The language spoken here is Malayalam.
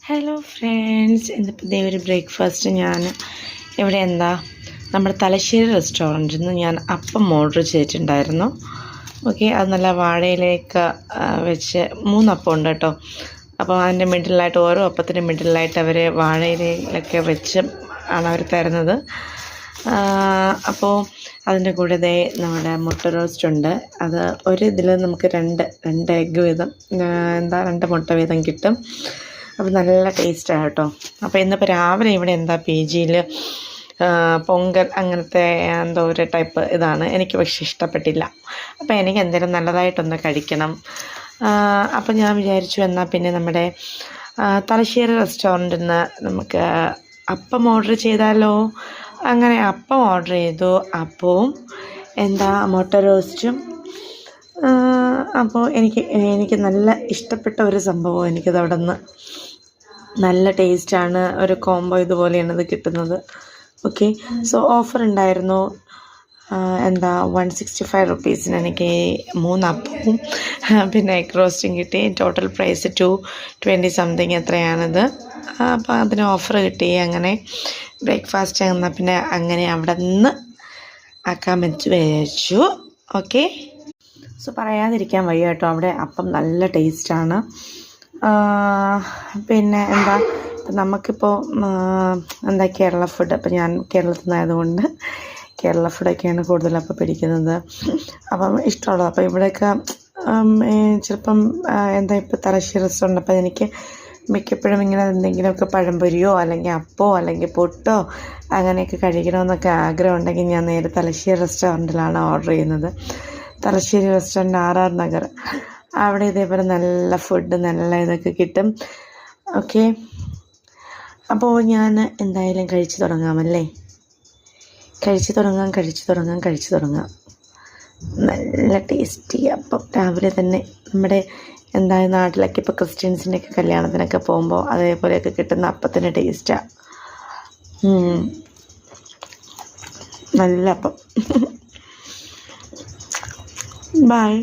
ഹലോ ഫ്രണ്ട്സ്, ഇന്നിപ്പോൾ ഇതേ ഒരു ബ്രേക്ക്ഫാസ്റ്റ് ഞാൻ ഇവിടെ നമ്മുടെ തലശ്ശേരി റെസ്റ്റോറൻറ്റിൽ നിന്ന് ഞാൻ അപ്പം ഓർഡർ ചെയ്തിട്ടുണ്ടായിരുന്നു. ഓക്കെ, അത് നല്ല വാഴയിലേക്ക് വെച്ച് 3 അപ്പം ഉണ്ട് കേട്ടോ. അപ്പോൾ അതിൻ്റെ മിഡിലായിട്ട് ഓരോ അപ്പത്തിൻ്റെ മിഡിലായിട്ട് അവർ വാഴയിലൊക്കെ വെച്ച് ആണ് അവർ തരുന്നത്. അപ്പോൾ അതിൻ്റെ കൂടെ നമ്മുടെ മുട്ട റോസ്റ്റ് ഉണ്ട്. അത് ഒരു ഇതിൽ നമുക്ക് രണ്ട് എഗ്ഗ് വീതം 2 മുട്ട വീതം കിട്ടും. അപ്പോൾ നല്ല ടേസ്റ്റാണ് കേട്ടോ. അപ്പോൾ ഇന്നിപ്പോൾ രാവിലെ ഇവിടെ പി ജിയിൽ പൊങ്കൽ അങ്ങനത്തെ എന്തോ ഒരു ടൈപ്പ് ഇതാണ്. എനിക്ക് പക്ഷേ ഇഷ്ടപ്പെട്ടില്ല. അപ്പോൾ എനിക്ക് എന്തെങ്കിലും നല്ലതായിട്ടൊന്ന് കഴിക്കണം. അപ്പോൾ ഞാൻ വിചാരിച്ചു എന്നാൽ പിന്നെ നമ്മുടെ തലശ്ശേരി റെസ്റ്റോറൻറ്റിൽ നിന്ന് നമുക്ക് അപ്പം ഓർഡർ ചെയ്താലോ. അങ്ങനെ അപ്പം ഓർഡർ ചെയ്തു. അപ്പവും മുട്ട റോസ്റ്റും. അപ്പോൾ എനിക്ക് നല്ല ഇഷ്ടപ്പെട്ട ഒരു സംഭവം. എനിക്കത് അവിടെ നിന്ന് നല്ല ടേസ്റ്റാണ്. ഒരു കോംബോ ഇതുപോലെയാണ് ഇത് കിട്ടുന്നത്. ഓക്കെ, സോ ഓഫർ ഉണ്ടായിരുന്നു. 165 റുപ്പീസിന് എനിക്ക് 3 അപ്പവും പിന്നെ എഗ് റോസ്റ്റും കിട്ടി. ടോട്ടൽ പ്രൈസ് 220 സംതിങ് എത്രയാണിത്. അപ്പോൾ അതിന് ഓഫർ കിട്ടി. അങ്ങനെ ബ്രേക്ക്ഫാസ്റ്റ് എന്നാൽ പിന്നെ അങ്ങനെ അവിടെ നിന്ന് ആക്കാൻ വെച്ചു. ഓക്കെ, സോ പറയാതിരിക്കാൻ വയ്യ കേട്ടോ. അവിടെ അപ്പം നല്ല ടേസ്റ്റാണ്. പിന്നെ നമുക്കിപ്പോൾ കേരള ഫുഡ്. അപ്പോൾ ഞാൻ കേരളത്തിൽ നിന്നായതുകൊണ്ട് കേരള ഫുഡൊക്കെയാണ് കൂടുതലും അപ്പോൾ പിടിക്കുന്നത്. അപ്പം ഇഷ്ടമുള്ളത്. അപ്പോൾ ഇവിടെയൊക്കെ ചിലപ്പം ഇപ്പോൾ തലശ്ശേരി റെസ്റ്റോറൻറ്റ്. അപ്പോൾ എനിക്ക് മിക്കപ്പോഴും ഇങ്ങനെ എന്തെങ്കിലുമൊക്കെ പഴംപൊരിയോ അല്ലെങ്കിൽ അപ്പോ അല്ലെങ്കിൽ പുട്ടോ അങ്ങനെയൊക്കെ കഴിക്കണമെന്നൊക്കെ ആഗ്രഹം ഉണ്ടെങ്കിൽ ഞാൻ നേരെ തലശ്ശേരി റെസ്റ്റോറൻറ്റിലാണ് ഓർഡർ ചെയ്യുന്നത്. Thalassery restaurant RR Nagar. അവിടെ ഇതേപോലെ നല്ല ഫുഡ് നല്ല ഇതൊക്കെ കിട്ടും. ഓക്കെ, അപ്പോൾ ഞാൻ എന്തായാലും കഴിച്ചു തുടങ്ങാമല്ലേ. കഴിച്ചു തുടങ്ങാം. നല്ല ടേസ്റ്റി അപ്പം രാവിലെ തന്നെ. നമ്മുടെ നാട്ടിലൊക്കെ ഇപ്പോൾ ക്രിസ്ത്യൻസിൻ്റെയൊക്കെ കല്യാണത്തിനൊക്കെ പോകുമ്പോൾ അതേപോലെയൊക്കെ കിട്ടുന്ന അപ്പത്തിൻ്റെ ടേസ്റ്റാണ്. നല്ല അപ്പം. Bye.